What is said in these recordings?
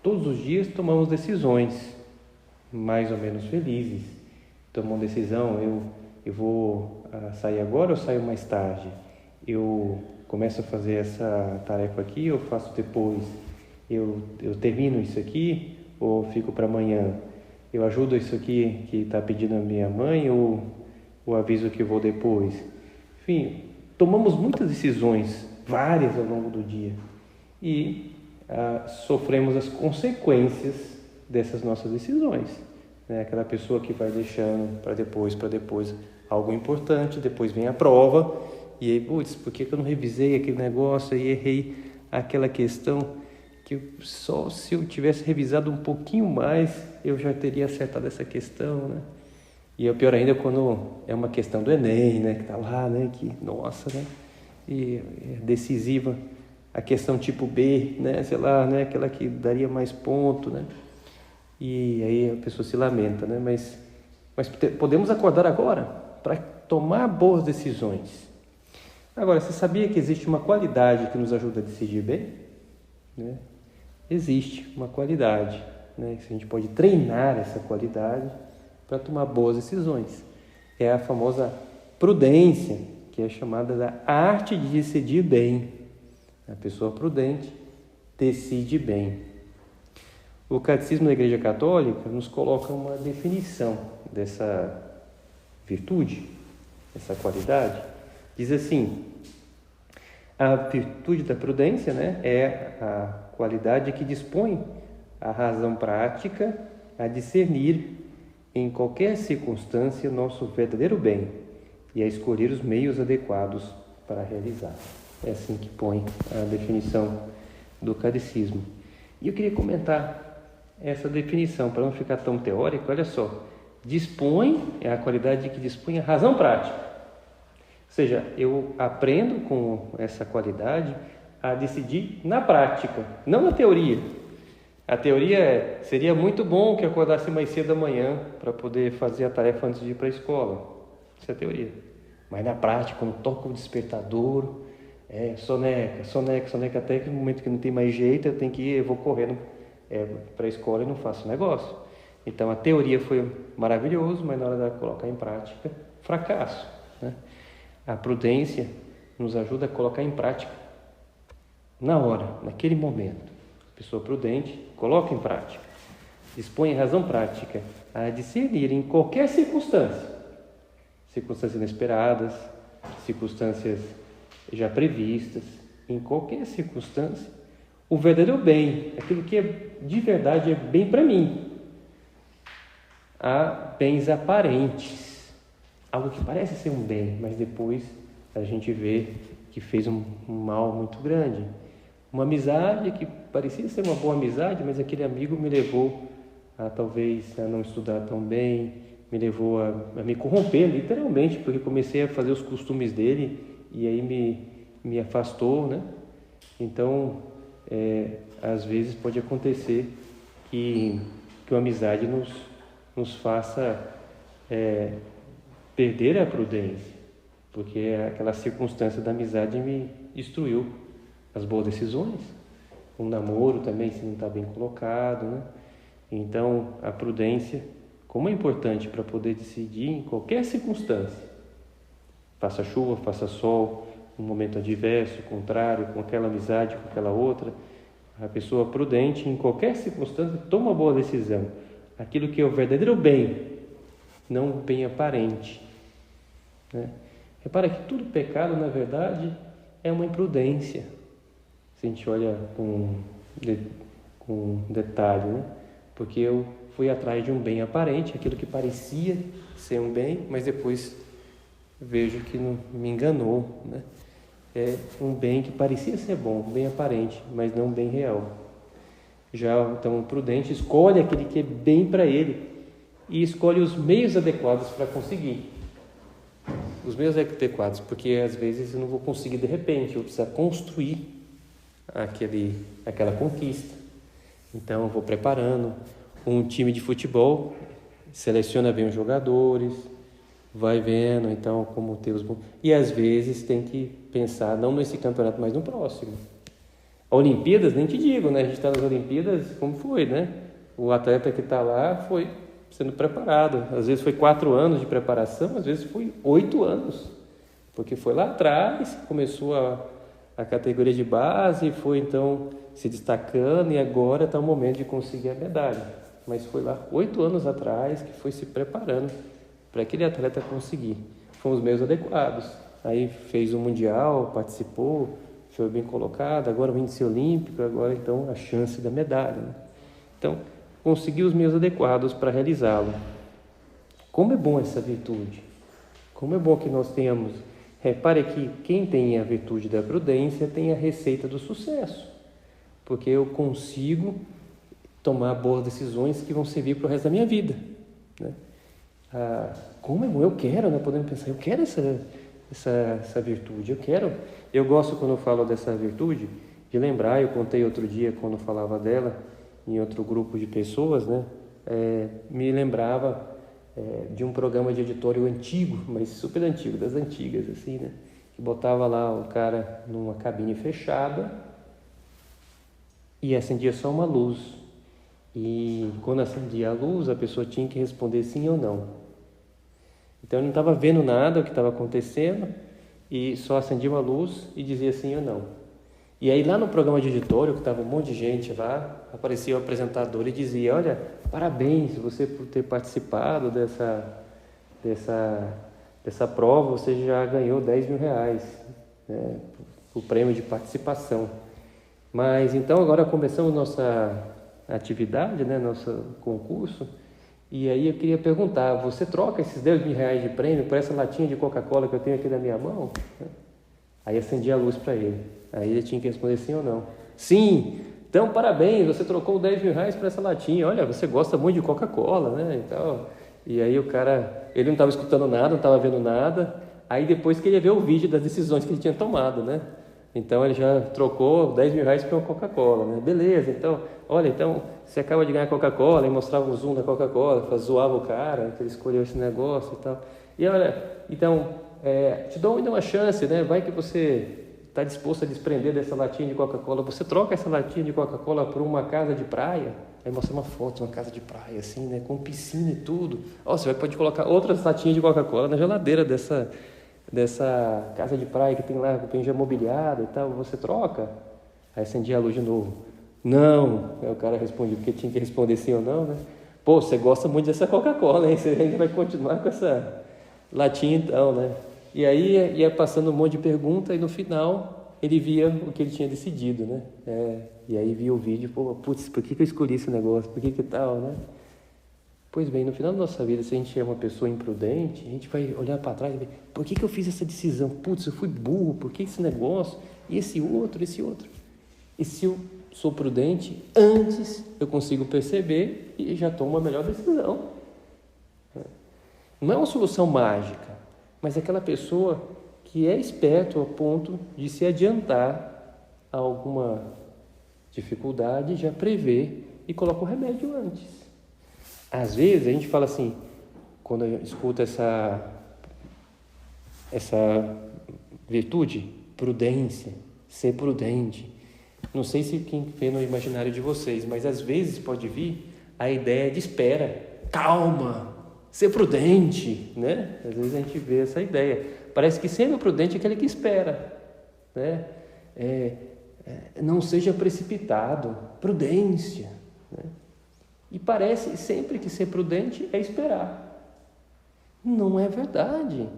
todos os dias tomamos decisões mais ou menos felizes. Tomamos uma decisão, eu vou sair agora ou saio mais tarde? Eu começo a fazer essa tarefa aqui, eu faço depois? Eu termino isso aqui ou fico para amanhã? Eu ajudo isso aqui que está pedindo a minha mãe ou aviso que vou depois? Enfim, tomamos muitas decisões, várias ao longo do dia, e sofremos as consequências dessas nossas decisões. Né? Aquela pessoa que vai deixando para depois algo importante, depois vem a prova, e aí, putz, por que eu não revisei aquele negócio e errei aquela questão que só se eu tivesse revisado um pouquinho mais eu já teria acertado essa questão, né? E é pior ainda quando é uma questão do Enem, né? Que tá lá, né? Que, nossa, né? E é decisiva. A questão tipo B, né? Sei lá, né? Aquela que daria mais ponto, né? E aí a pessoa se lamenta, né? Mas podemos acordar agora para tomar boas decisões. Agora, você sabia que existe uma qualidade que nos ajuda a decidir bem? Né? Existe uma qualidade, né? A gente pode treinar essa qualidade para tomar boas decisões. É a famosa prudência, que é chamada da arte de decidir bem. A pessoa prudente decide bem. O Catecismo da Igreja Católica nos coloca uma definição dessa virtude, dessa qualidade. Diz assim: a virtude da prudência, né, é a qualidade que dispõe a razão prática a discernir em qualquer circunstância nosso verdadeiro bem e a escolher os meios adequados para realizar. É assim que põe a definição do catecismo. E eu queria comentar essa definição, para não ficar tão teórico. Olha só, dispõe é a qualidade que dispõe a razão prática. Ou seja, eu aprendo com essa qualidade a decidir na prática, não na teoria. A teoria seria muito bom que eu acordasse mais cedo amanhã para poder fazer a tarefa antes de ir para a escola. Isso é a teoria. Mas na prática, quando toca o despertador, soneca, até que no momento que não tem mais jeito, eu vou correndo para a escola e não faço o negócio. Então a teoria foi maravilhoso, mas na hora de colocar em prática, fracasso, né? A prudência nos ajuda a colocar em prática na hora, naquele momento. A pessoa prudente coloca em prática, dispõe a razão prática a discernir em qualquer circunstância, circunstâncias inesperadas, circunstâncias já previstas, em qualquer circunstância, o verdadeiro bem, aquilo que de verdade é bem para mim. Há bens aparentes, algo que parece ser um bem, mas depois a gente vê que fez um mal muito grande. Uma amizade que parecia ser uma boa amizade, mas aquele amigo me levou a talvez a não estudar tão bem, me levou a me corromper literalmente, porque comecei a fazer os costumes dele e aí me afastou, né? Então, às vezes pode acontecer que uma amizade nos faça perder a prudência, porque aquela circunstância da amizade me destruiu as boas decisões. Um namoro também, se não está bem colocado, né? Então, a prudência, como é importante para poder decidir em qualquer circunstância, faça chuva, faça sol, um momento adverso, contrário, com aquela amizade, com aquela outra, a pessoa prudente em qualquer circunstância toma uma boa decisão, aquilo que é o verdadeiro bem, não o bem aparente, né? Repara que tudo pecado, na verdade, é uma imprudência, se a gente olha com detalhe, né? Porque eu fui atrás de um bem aparente, aquilo que parecia ser um bem, mas depois vejo que não me enganou, né? É um bem que parecia ser bom, um bem aparente, mas não um bem real. Já então o prudente escolhe aquele que é bem para ele e escolhe os meios adequados para conseguir. Os meios adequados, porque às vezes eu não vou conseguir de repente, eu preciso construir aquela conquista. Então eu vou preparando. Um time de futebol seleciona bem os jogadores, vai vendo então como ter os bons. E às vezes tem que pensar não nesse campeonato, mas no próximo. A Olimpíadas, nem te digo, né? A gente está nas Olimpíadas, como foi, né? O atleta que está lá foi sendo preparado. Às vezes foi 4 anos de preparação, às vezes foi 8 anos. Porque foi lá atrás, começou a categoria de base, foi então se destacando e agora está o momento de conseguir a medalha. Mas foi lá 8 anos atrás que foi se preparando para aquele atleta conseguir. Foram os meios adequados. Aí fez o Mundial, participou, foi bem colocado, agora o índice olímpico, agora então a chance da medalha. Né? Então, conseguir os meios adequados para realizá-lo. Como é bom essa virtude. Como é bom que nós tenhamos. Repare que quem tem a virtude da prudência tem a receita do sucesso. Porque eu consigo tomar boas decisões que vão servir para o resto da minha vida. Né? Como é bom, eu quero, né? Podemos pensar, eu quero essa virtude, eu gosto quando eu falo dessa virtude, de lembrar, eu contei outro dia quando falava dela, em outro grupo de pessoas, né? Me lembrava de um programa de editório antigo, mas super antigo, das antigas, assim, né? Que botava lá o cara numa cabine fechada e acendia só uma luz. E quando acendia a luz, a pessoa tinha que responder sim ou não. Então eu não estava vendo nada o que estava acontecendo e só acendia uma luz e dizia sim ou não. E aí lá no programa de editório, que estava um monte de gente lá, aparecia o apresentador e dizia: olha, parabéns você por ter participado dessa prova, você já ganhou 10 mil reais, né, o prêmio de participação. Mas então agora começamos nossa atividade, né, nosso concurso. E aí eu queria perguntar, você troca esses 10 mil reais de prêmio por essa latinha de Coca-Cola que eu tenho aqui na minha mão? Aí acendia a luz para ele. Aí ele tinha que responder sim ou não. Sim! Então, parabéns, você trocou 10 mil reais por essa latinha. Olha, você gosta muito de Coca-Cola, né? E aí o cara, ele não estava escutando nada, não estava vendo nada. Aí depois que ele ia ver o vídeo das decisões que ele tinha tomado, né? Então ele já trocou 10 mil reais por uma Coca-Cola, né? Beleza, então, olha, então você acaba de ganhar Coca-Cola, e mostrava o zoom da Coca-Cola, zoava o cara, que ele escolheu esse negócio e tal. E olha, então, te dou ainda uma chance, né? Vai que você está disposto a desprender dessa latinha de Coca-Cola, você troca essa latinha de Coca-Cola por uma casa de praia. Aí mostra uma foto de uma casa de praia, assim, né? Com piscina e tudo. Você pode colocar outras latinhas de Coca-Cola na geladeira dessa casa de praia que tem lá, que tem já mobiliado e tal, você troca? Aí acendia a luz de novo. Não, aí o cara respondia, porque tinha que responder sim ou não, né? Pô, você gosta muito dessa Coca-Cola, hein? Você ainda vai continuar com essa latinha então, né? E aí ia passando um monte de pergunta e no final ele via o que ele tinha decidido, né? E aí via o vídeo, putz, por que eu escolhi esse negócio? Por que tal, né? Pois bem, no final da nossa vida, se a gente é uma pessoa imprudente, a gente vai olhar para trás e ver, por que eu fiz essa decisão? Putz, eu fui burro, por que esse negócio? E esse outro? E se eu sou prudente, antes eu consigo perceber e já tomo a melhor decisão. Não é uma solução mágica, mas é aquela pessoa que é esperto ao ponto de se adiantar a alguma dificuldade, já prevê e coloca o remédio antes. Às vezes a gente fala assim, quando eu escuto essa virtude, prudência, ser prudente. Não sei se quem vê no imaginário de vocês, mas às vezes pode vir a ideia de espera, calma, ser prudente, né? Às vezes a gente vê essa ideia. Parece que sendo prudente é aquele que espera, né? Não seja precipitado, prudência, né? E parece sempre que ser prudente é esperar. Não é verdade.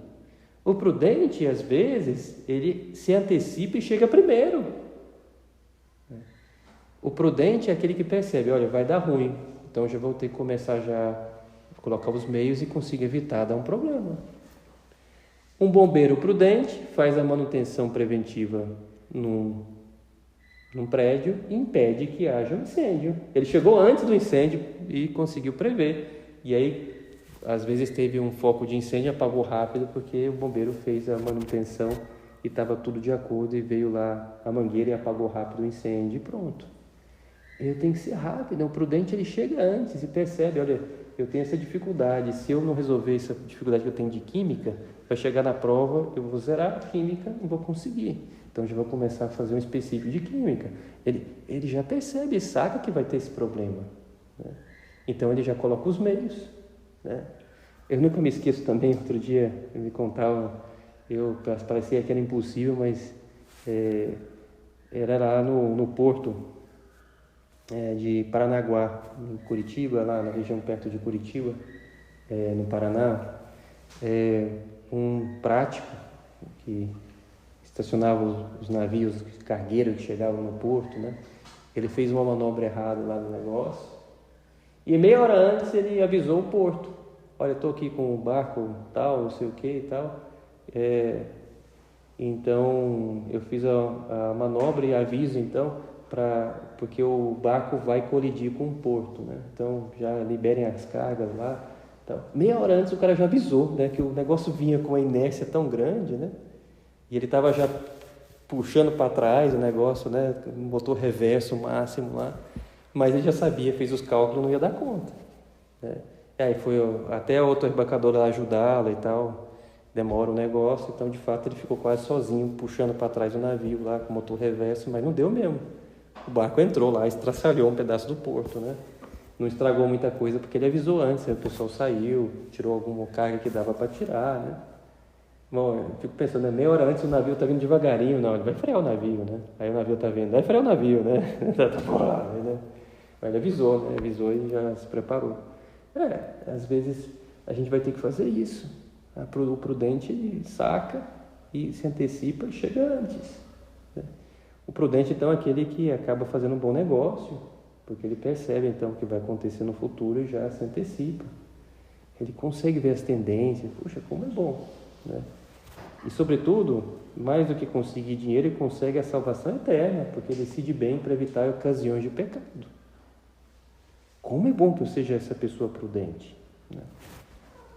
O prudente, às vezes, ele se antecipa e chega primeiro. O prudente é aquele que percebe, olha, vai dar ruim, então já vou ter que começar já a colocar os meios e consigo evitar dar um problema. Um bombeiro prudente faz a manutenção preventiva num prédio e impede que haja um incêndio. Ele chegou antes do incêndio e conseguiu prever. E aí, às vezes teve um foco de incêndio, apagou rápido porque o bombeiro fez a manutenção e estava tudo de acordo e veio lá a mangueira e apagou rápido o incêndio e pronto. Eu tenho que ser rápido, o prudente ele chega antes e percebe, olha, eu tenho essa dificuldade, se eu não resolver essa dificuldade que eu tenho de química, vai chegar na prova, eu vou zerar a química, não vou conseguir. Então já vou começar a fazer um específico de química. Ele já percebe, saca que vai ter esse problema, né? Então ele já coloca os meios, né? Eu nunca me esqueço também, outro dia ele me contava, parecia que era impossível, mas era lá no porto de Paranaguá, em Curitiba, lá na região perto de Curitiba, no Paraná, um prático que estacionava os navios cargueiros que chegavam no porto, né? Ele fez uma manobra errada lá no negócio e meia hora antes ele avisou o porto: olha, estou aqui com o barco tal, não sei o que e tal, então eu fiz a manobra e aviso então, porque o barco vai colidir com o porto, né? Então já liberem as cargas lá. Então, meia hora antes o cara já avisou, né, que o negócio vinha com uma inércia tão grande, né? E ele estava já puxando para trás o negócio, né? Motor reverso máximo lá, mas ele já sabia, fez os cálculos, não ia dar conta, né? E aí foi até a outra embarcadora ajudá-la e tal, demora o negócio, então de fato ele ficou quase sozinho, puxando para trás o navio lá com o motor reverso, mas não deu mesmo. O barco entrou lá, estraçalhou um pedaço do porto, né? Não estragou muita coisa porque ele avisou antes, aí o pessoal saiu, tirou alguma carga que dava para tirar, né? Bom, eu fico pensando, meia hora antes o navio tá vindo devagarinho, não, ele vai frear o navio, né? Aí o navio tá vindo, vai frear o navio, né? Né? Mas ele avisou, né? Avisou e já se preparou. Às vezes a gente vai ter que fazer isso. O prudente saca e se antecipa e chega antes, né? O prudente, então, é aquele que acaba fazendo um bom negócio, porque ele percebe, então, o que vai acontecer no futuro e já se antecipa. Ele consegue ver as tendências, puxa, como é bom, né? E, sobretudo, mais do que conseguir dinheiro, ele consegue a salvação eterna, porque ele decide bem para evitar ocasiões de pecado. Como é bom que eu seja essa pessoa prudente, né?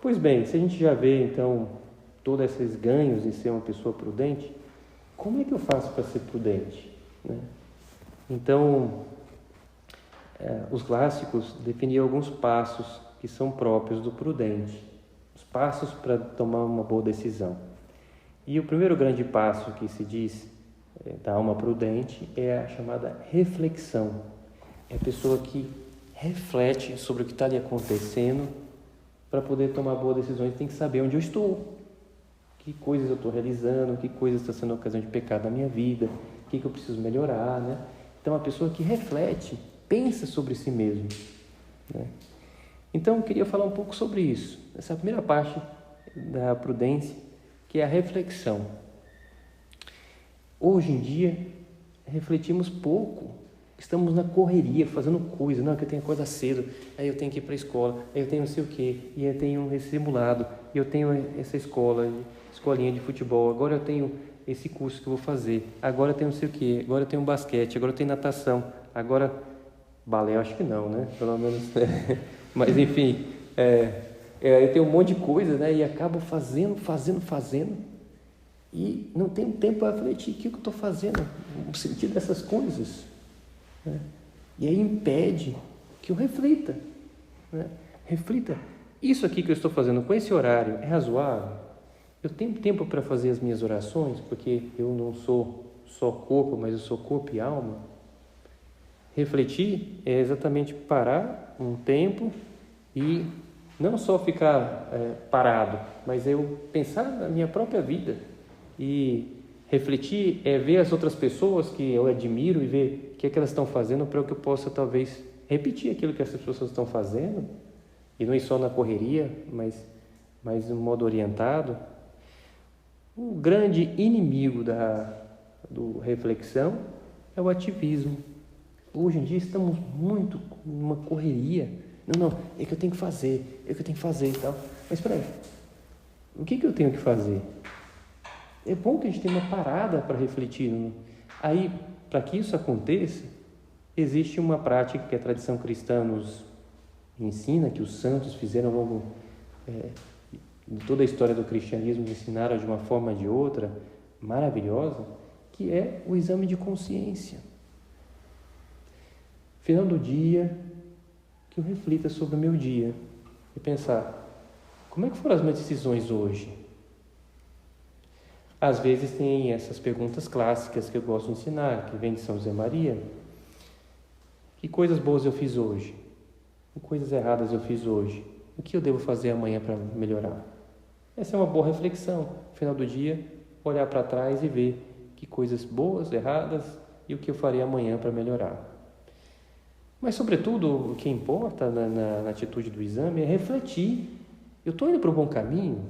Pois bem, se a gente já vê, então, todos esses ganhos em ser uma pessoa prudente, como é que eu faço para ser prudente, né? Então, os clássicos definiam alguns passos que são próprios do prudente, os passos para tomar uma boa decisão. E o primeiro grande passo que se diz da alma prudente é a chamada reflexão. É a pessoa que reflete sobre o que está lhe acontecendo. Para poder tomar boas decisões, tem que saber onde eu estou, que coisas eu estou realizando, que coisas estão sendo ocasião de pecado na minha vida, o que eu preciso melhorar, né? Então, a pessoa que reflete, pensa sobre si mesmo, né? Então, eu queria falar um pouco sobre isso, essa primeira parte da prudência, que é a reflexão. Hoje em dia, refletimos pouco. Estamos na correria, fazendo coisa, não, que eu tenho que acordar cedo, aí eu tenho que ir para a escola, aí eu tenho não sei o quê, e eu tenho esse simulado, e eu tenho essa escolinha de futebol, agora eu tenho esse curso que eu vou fazer, agora eu tenho não sei o quê, agora eu tenho basquete, agora eu tenho natação, agora balé eu acho que não, né? Pelo menos, mas enfim, eu tenho um monte de coisa, né? E acabo fazendo, e não tenho tempo para refletir o que eu estou fazendo, o sentido dessas coisas, né? E aí impede que eu reflita, né? Reflita, isso aqui que eu estou fazendo com esse horário é razoável? Eu tenho tempo para fazer as minhas orações, porque eu não sou só corpo, mas eu sou corpo e alma. Refletir é exatamente parar um tempo e não só ficar parado, mas eu pensar na minha própria vida. E refletir é ver as outras pessoas que eu admiro e ver o que é que elas estão fazendo para que eu possa talvez repetir aquilo que essas pessoas estão fazendo, e não ir só na correria, mas de um modo orientado. O grande inimigo do reflexão é o ativismo. Hoje em dia estamos muito numa correria. Não, é que eu tenho que fazer, e tal. Mas espera aí, o que eu tenho que fazer? É bom que a gente tenha uma parada para refletir, né? Aí, para que isso aconteça, existe uma prática que a tradição cristã nos ensina, que os santos fizeram ao longo de toda a história do cristianismo, ensinaram de uma forma ou de outra, maravilhosa, que é o exame de consciência. Final do dia, que eu reflita sobre o meu dia e pensar, como é que foram as minhas decisões hoje? Às vezes tem essas perguntas clássicas que eu gosto de ensinar, que vem de São José Maria. Que coisas boas eu fiz hoje? Que coisas erradas eu fiz hoje? O que eu devo fazer amanhã para melhorar? Essa é uma boa reflexão. No final do dia, olhar para trás e ver que coisas boas, erradas e o que eu farei amanhã para melhorar. Mas, sobretudo, o que importa na atitude do exame é refletir. Eu estou indo para um bom caminho?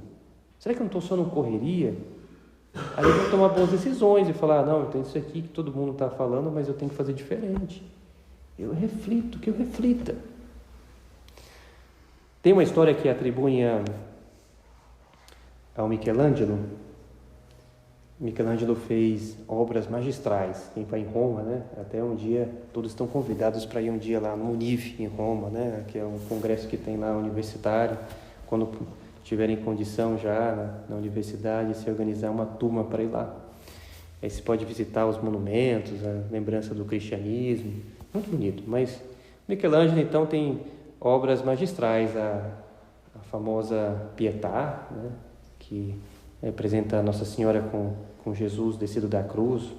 Será que eu não estou só numa correria? Aí eu vou tomar boas decisões e falar, não, eu tenho isso aqui que todo mundo está falando, mas eu tenho que fazer diferente. Eu reflito, que eu reflita. Tem uma história que atribuem ao Michelangelo. Michelangelo fez obras magistrais. Quem vai em Roma, né? Até um dia, todos estão convidados para ir um dia lá no Univ, em Roma, né? Que é um congresso que tem lá universitário. Quando tiverem condição já na universidade, se organizar uma turma para ir lá. Aí você pode visitar os monumentos, a lembrança do cristianismo. Muito bonito. Mas Michelangelo, então, tem obras magistrais. A famosa Pietà, né? Que representa a Nossa Senhora com Jesus descido da cruz,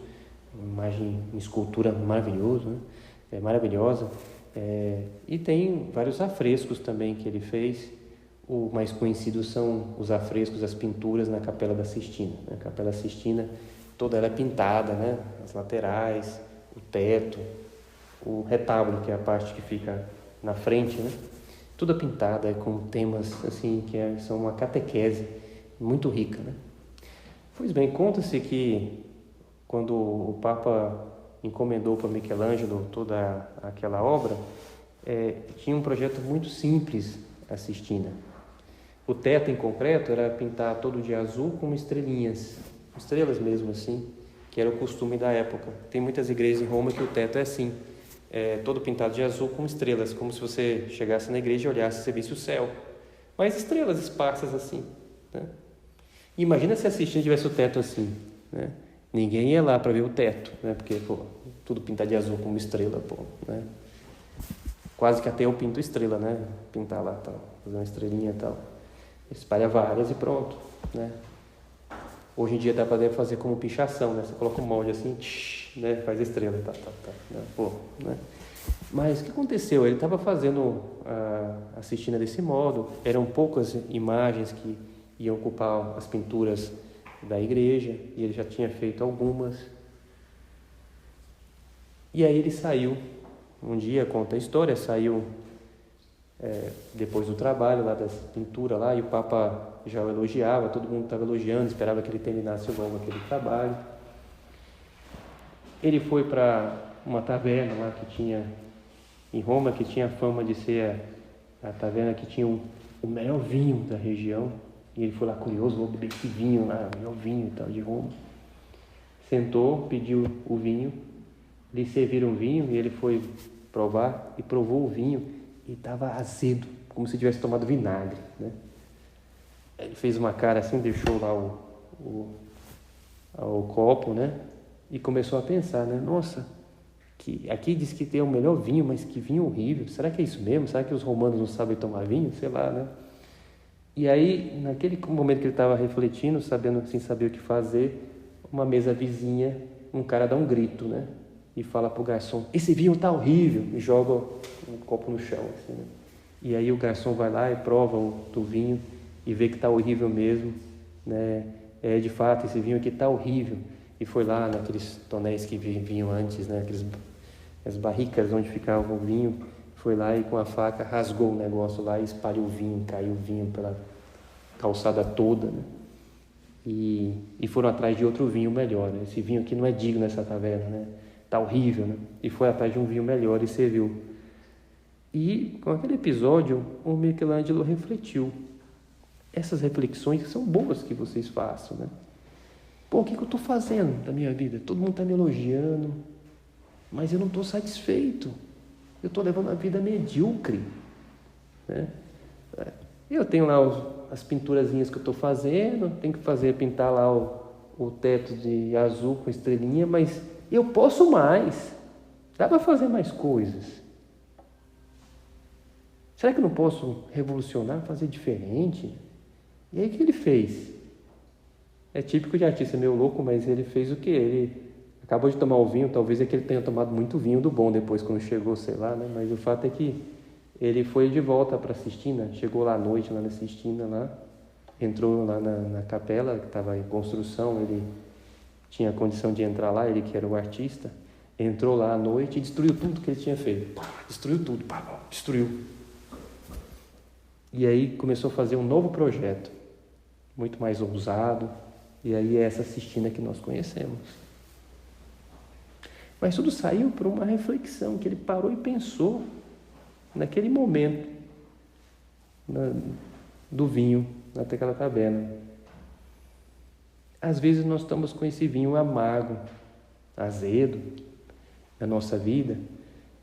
uma imagem em escultura maravilhosa, né? Maravilhosa. E tem vários afrescos também que ele fez. O mais conhecido são os afrescos, as pinturas na Capela da Sistina. A Capela Sistina, toda ela é pintada, né? As laterais, o teto, o retábulo, que é a parte que fica na frente, né? Tudo pintada com temas assim que são uma catequese muito rica, né? Pois bem, conta-se que quando o Papa encomendou para Michelangelo toda aquela obra, tinha um projeto muito simples a Sistina. O teto em concreto era pintar todo de azul com estrelinhas, mesmo assim, que era o costume da época. Tem muitas igrejas em Roma que o teto é assim, todo pintado de azul com estrelas, como se você chegasse na igreja e olhasse e você visse o céu. Mas estrelas esparsas assim, né? Imagina se a Sistina tivesse o teto assim, né? Ninguém ia lá para ver o teto, né? Porque, tudo pintado de azul como estrela, né? Quase que até eu pinto estrela, né? Pintar lá, tal, fazer uma estrelinha e tal. Espalha várias e pronto, né? Hoje em dia dá para fazer como pichação, né? Você coloca um molde assim, né? Faz estrela, tá, né? Né? Mas o que aconteceu? Ele estava fazendo a Sistina desse modo, eram poucas imagens que iam ocupar as pinturas da igreja, e ele já tinha feito algumas. E aí ele saiu, um dia, conta a história, saiu depois do trabalho lá das pinturas lá, e o Papa já o elogiava, todo mundo estava elogiando, esperava que ele terminasse logo aquele trabalho. Ele foi para uma taverna lá que tinha em Roma, que tinha fama de ser a taverna que tinha o melhor vinho da região. E ele foi lá curioso, vou beber esse vinho lá, o melhor vinho e tal de Roma. Sentou, pediu o vinho, lhe serviram vinho e ele foi provar e provou o vinho e estava azedo, como se tivesse tomado vinagre, né? Ele fez uma cara assim, deixou lá o copo, né? E começou a pensar, né? Nossa, que aqui diz que tem o melhor vinho, mas que vinho horrível. Será que é isso mesmo? Será que os romanos não sabem tomar vinho? Sei lá, né? E aí, naquele momento que ele estava refletindo, sem saber o que fazer, uma mesa vizinha, um cara dá um grito, né? E fala pro garçom, esse vinho tá horrível, e joga um copo no chão, assim, né? E aí o garçom vai lá e prova do vinho e vê que tá horrível mesmo, né? De fato, esse vinho aqui tá horrível. E foi lá naqueles tonéis que vinham antes, né? As barricas onde ficava o vinho, foi lá e com a faca rasgou o negócio lá e espalhou o vinho, caiu o vinho pela calçada toda, né? E foram atrás de outro vinho melhor, né? Esse vinho aqui não é digno nessa taverna, né? Tá horrível, né? E foi atrás de um vinho melhor e serviu. E com aquele episódio, o Michelangelo refletiu. Essas reflexões são boas que vocês façam, né? O que eu estou fazendo da minha vida? Todo mundo está me elogiando, mas eu não estou satisfeito. Eu estou levando a vida medíocre, né? Eu tenho lá as pinturazinhas que eu estou fazendo, tenho que pintar lá o teto de azul com estrelinha, mas eu posso mais. Dá para fazer mais coisas. Será que eu não posso revolucionar, fazer diferente? E aí o que ele fez? é típico de artista, meio louco, mas ele fez o quê? Ele acabou de tomar o vinho, talvez é que ele tenha tomado muito vinho do bom depois, quando chegou, sei lá, né? Mas o fato é que ele foi de volta para a Sistina, chegou lá à noite, lá na Sistina, lá, entrou lá na capela, que estava em construção, ele tinha condição de entrar lá, ele que era o artista, entrou lá à noite e destruiu tudo que ele tinha feito. Destruiu tudo, destruiu. E aí começou a fazer um novo projeto, muito mais ousado, e aí é essa Sistina que nós conhecemos. Mas tudo saiu por uma reflexão, que ele parou e pensou naquele momento do vinho, naquela taberna. Às vezes nós estamos com esse vinho amargo, azedo, na nossa vida,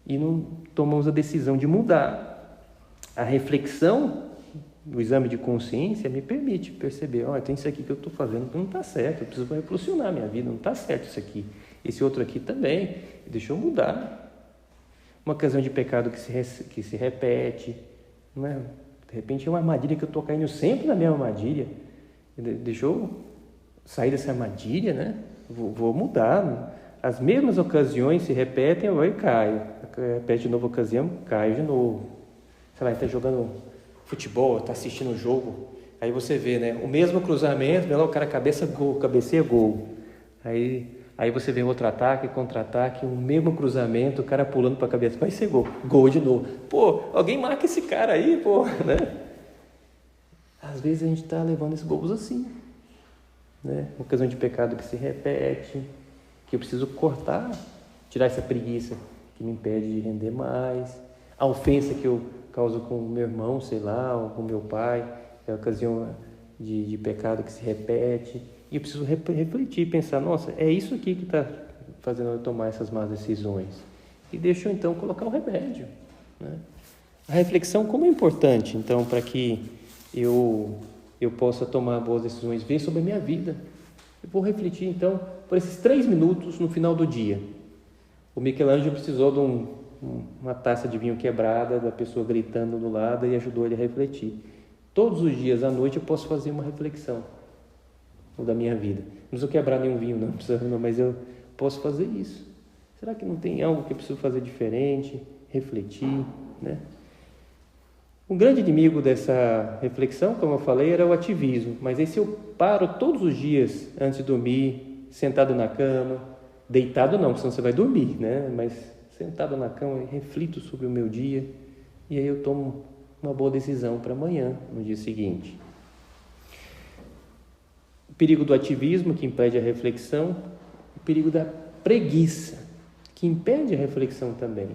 e não tomamos a decisão de mudar. A reflexão, o exame de consciência, me permite perceber, tem isso aqui que eu estou fazendo que não está certo, eu preciso revolucionar a minha vida, não está certo isso aqui. Esse outro aqui também, deixa eu mudar. Uma ocasião de pecado que se repete, não é? De repente é uma armadilha que eu estou caindo sempre na mesma armadilha. Deixa eu sair dessa armadilha, né? Vou mudar. As mesmas ocasiões se repetem, eu caio. Repete de novo a ocasião, caio de novo. Sei lá, está jogando futebol, está assistindo o jogo, aí você vê, né? O mesmo cruzamento, o cara cabeceia gol. Aí você vê outro ataque, contra-ataque, o mesmo cruzamento, o cara pulando para a cabeça, vai ser gol, gol de novo. Pô, alguém marca esse cara aí, pô, né? Às vezes a gente está levando esses gols assim, né? Uma ocasião de pecado que se repete, que eu preciso cortar, tirar essa preguiça que me impede de render mais, a ofensa que eu causo com o meu irmão, sei lá, ou com o meu pai, é a ocasião de pecado que se repete. E eu preciso refletir, pensar, nossa, é isso aqui que está fazendo eu tomar essas más decisões. E deixa eu, então, colocar o remédio, né? A reflexão como é importante, então, para que eu possa tomar boas decisões, ver sobre a minha vida. Eu vou refletir, então, por esses 3 minutos no final do dia. O Michelangelo precisou de uma taça de vinho quebrada, da pessoa gritando do lado, e ajudou ele a refletir. Todos os dias à noite eu posso fazer uma reflexão da minha vida. Não preciso quebrar nenhum vinho, não, mas eu posso fazer isso. Será que não tem algo que eu preciso fazer diferente? Refletir, né? Um grande inimigo dessa reflexão, como eu falei, era o ativismo. Mas aí se eu paro todos os dias antes de dormir, sentado na cama, deitado não, senão você vai dormir, né? Mas sentado na cama e reflito sobre o meu dia, e aí eu tomo uma boa decisão para amanhã, no dia seguinte. O perigo do ativismo, que impede a reflexão, o perigo da preguiça, que impede a reflexão também.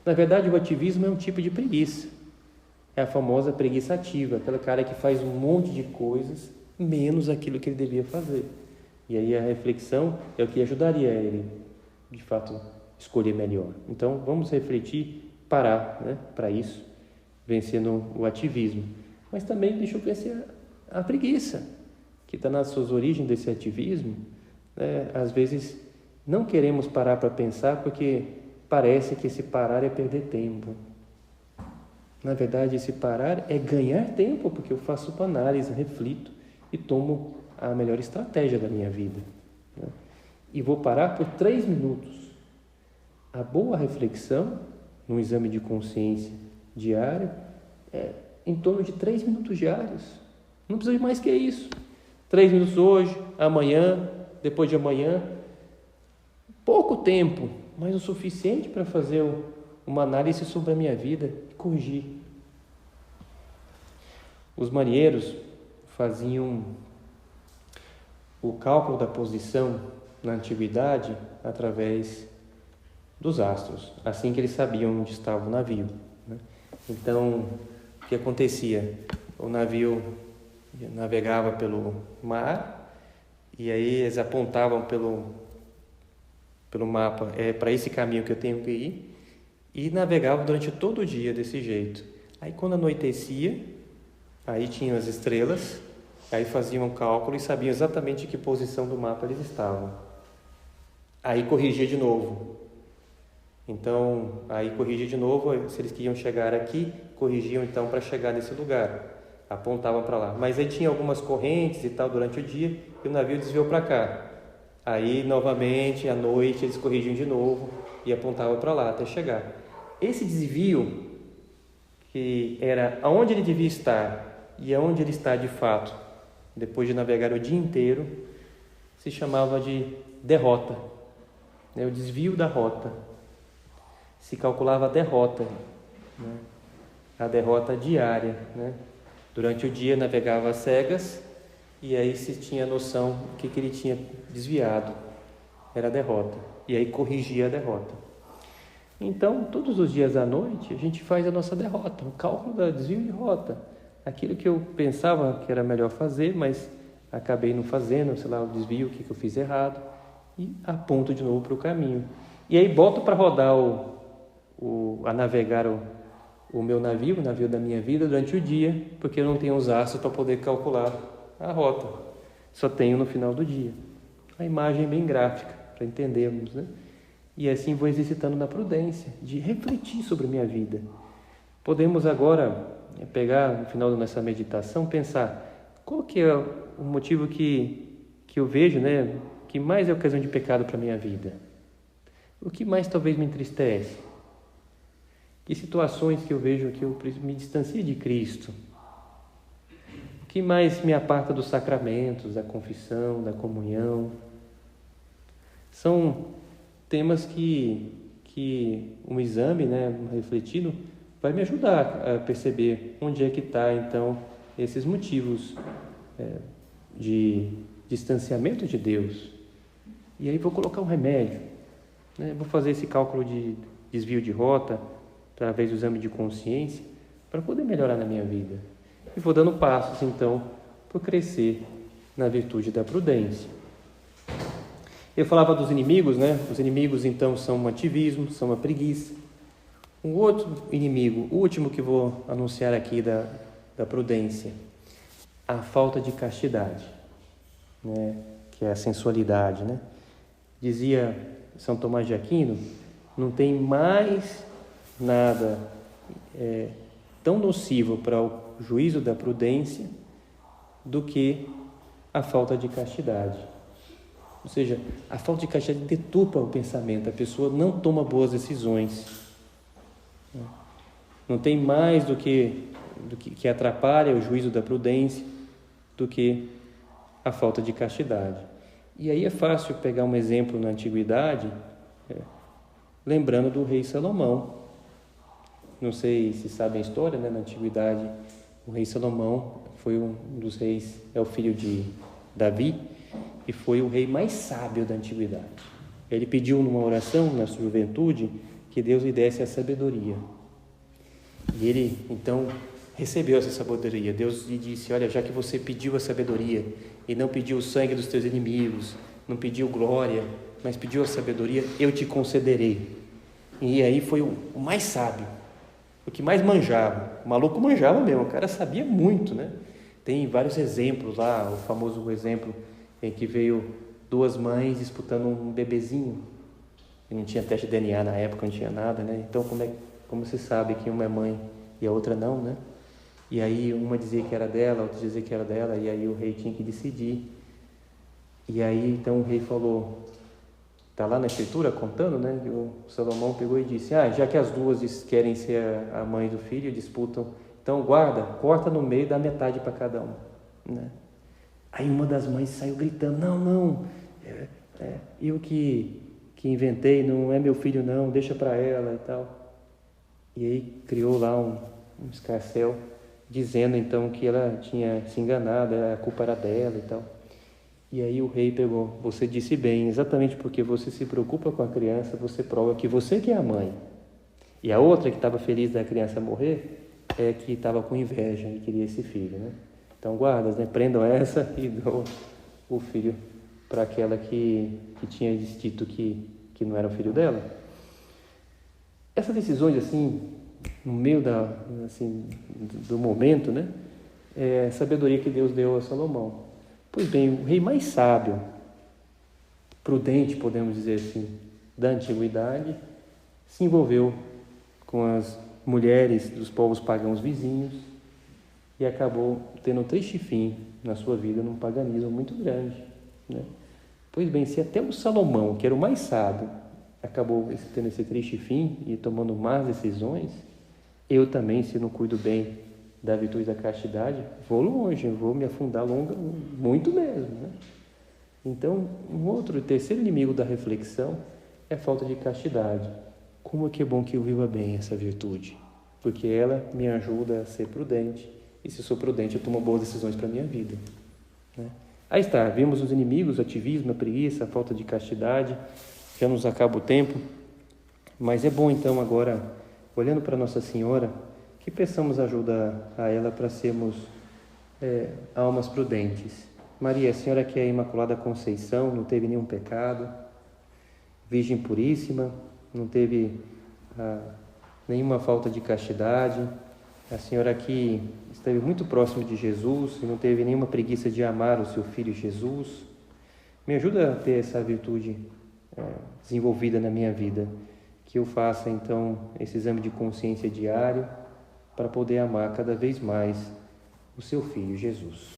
Na verdade, o ativismo é um tipo de preguiça. É a famosa preguiça ativa, aquela cara que faz um monte de coisas, menos aquilo que ele devia fazer. E aí a reflexão é o que ajudaria ele, de fato, escolher melhor. Então, vamos refletir, parar, né, para isso, vencendo o ativismo. Mas também deixa eu vencer a preguiça, que está nas suas origens desse ativismo, né? Às vezes não queremos parar para pensar porque parece que esse parar é perder tempo. Na verdade, esse parar é ganhar tempo, porque eu faço uma análise, reflito e tomo a melhor estratégia da minha vida, né? E vou parar por 3 minutos. A boa reflexão, no exame de consciência diário, é em torno de 3 minutos diários. Não precisa de mais que isso. 3 minutos hoje, amanhã, depois de amanhã. Pouco tempo, mas o suficiente para fazer uma análise sobre a minha vida e corrigir. Os marinheiros faziam o cálculo da posição na antiguidade através dos astros, assim que eles sabiam onde estava o navio, né? Então, o que acontecia? O navio navegava pelo mar e aí eles apontavam pelo mapa, para esse caminho que eu tenho que ir, e navegavam durante todo o dia desse jeito. Aí quando anoitecia, aí tinham as estrelas, aí faziam um cálculo e sabiam exatamente em que posição do mapa eles estavam. Aí corrigia de novo. Então, aí corrigia de novo, se eles queriam chegar aqui, corrigiam então para chegar nesse lugar. apontavam para lá. Mas aí tinha algumas correntes e tal durante o dia e o navio desviou para cá. Aí, novamente, à noite, eles corrigiam de novo e apontavam para lá até chegar. Esse desvio, que era aonde ele devia estar e aonde ele está de fato, depois de navegar o dia inteiro, se chamava de derrota, né? O desvio da rota. Se calculava a derrota, né? A derrota diária, né? Durante o dia navegava às cegas e aí se tinha noção do que ele tinha desviado, era a derrota, e aí corrigia a derrota. Então, todos os dias à noite, a gente faz a nossa derrota, o cálculo da desvio de rota, aquilo que eu pensava que era melhor fazer, mas acabei não fazendo, sei lá, o desvio, o que eu fiz errado, e aponto de novo para o caminho. E aí boto para rodar a navegar o meu navio, o navio da minha vida durante o dia, porque eu não tenho os astros para poder calcular a rota, só tenho no final do dia. A imagem é bem gráfica, para entendermos, né? E assim vou exercitando na prudência, de refletir sobre a minha vida. Podemos agora pegar, no final da nossa meditação, pensar qual que é o motivo que eu vejo, né, que mais é ocasião de pecado para a minha vida. O que mais talvez me entristece? Que situações que eu vejo que eu me distancio de Cristo? O que mais me aparta dos sacramentos, da confissão, da comunhão? São temas que um exame, né, refletido, vai me ajudar a perceber onde é que está, então, esses motivos de distanciamento de Deus. E aí vou colocar um remédio, né? Vou fazer esse cálculo de desvio de rota, através do exame de consciência, para poder melhorar na minha vida. E vou dando passos, então, para crescer na virtude da prudência. Eu falava dos inimigos, né? Os inimigos, então, são o ativismo, são a preguiça. Um outro inimigo, o último que vou anunciar aqui da prudência, a falta de castidade, né? Que é a sensualidade, né? Dizia São Tomás de Aquino, não tem mais nada tão nocivo para o juízo da prudência do que a falta de castidade. Ou seja, a falta de castidade deturpa o pensamento, a pessoa não toma boas decisões. Não tem mais do que atrapalha o juízo da prudência do que a falta de castidade. E aí é fácil pegar um exemplo na antiguidade, lembrando do rei Salomão. Não sei se sabem a história, né? Na antiguidade, o rei Salomão foi um dos reis, é o filho de Davi, e foi o rei mais sábio da antiguidade. Ele pediu numa oração, na sua juventude, que Deus lhe desse a sabedoria. E ele, então, recebeu essa sabedoria. Deus lhe disse, olha, já que você pediu a sabedoria, e não pediu o sangue dos teus inimigos, não pediu glória, mas pediu a sabedoria, eu te concederei. E aí foi o mais sábio, o que mais manjava. O maluco manjava mesmo, o cara sabia muito, né? Tem vários exemplos lá, o famoso exemplo em que veio duas mães disputando um bebezinho. Não tinha teste de DNA na época, não tinha nada, né? Então como se sabe que uma é mãe e a outra não, né? E aí uma dizia que era dela, outra dizia que era dela, e aí o rei tinha que decidir. E aí então o rei falou, está lá na escritura contando, né? E o Salomão pegou e disse, já que as duas querem ser a mãe do filho, disputam, então corta no meio, dá metade para cada um, né? Aí uma das mães saiu gritando, não, eu que inventei, não é meu filho não, deixa para ela e tal. E aí criou lá um escarcéu, dizendo então que ela tinha se enganado, a culpa era dela e tal. E aí o rei pegou, você disse bem, exatamente porque você se preocupa com a criança, você prova que você que é a mãe. E a outra que estava feliz da criança morrer, é que estava com inveja e queria esse filho, né? Então guardas, né? Prendam essa e dão o filho para aquela que tinha dito que não era o filho dela. Essas decisões assim, no meio do momento, né? É a sabedoria que Deus deu a Salomão. Pois bem, o rei mais sábio, prudente, podemos dizer assim, da antiguidade, se envolveu com as mulheres dos povos pagãos vizinhos e acabou tendo um triste fim na sua vida num paganismo muito grande, né? Pois bem, se até o Salomão, que era o mais sábio, acabou tendo esse triste fim e tomando más decisões, eu também, se não cuido bem da virtude da castidade, vou longe, vou me afundar muito mesmo, né? Então, terceiro inimigo da reflexão é a falta de castidade. Como é que é bom que eu viva bem essa virtude? Porque ela me ajuda a ser prudente, e se sou prudente, eu tomo boas decisões para a minha vida, né? Aí está, vimos os inimigos, o ativismo, a preguiça, a falta de castidade. Já nos acaba o tempo, mas é bom então agora, olhando para Nossa Senhora, que peçamos ajuda a ela para sermos almas prudentes. Maria, a Senhora que é a Imaculada Conceição, não teve nenhum pecado, Virgem Puríssima, não teve nenhuma falta de castidade, a Senhora que esteve muito próximo de Jesus e não teve nenhuma preguiça de amar o seu Filho Jesus, me ajuda a ter essa virtude desenvolvida na minha vida, que eu faça então esse exame de consciência diário para poder amar cada vez mais o seu Filho Jesus.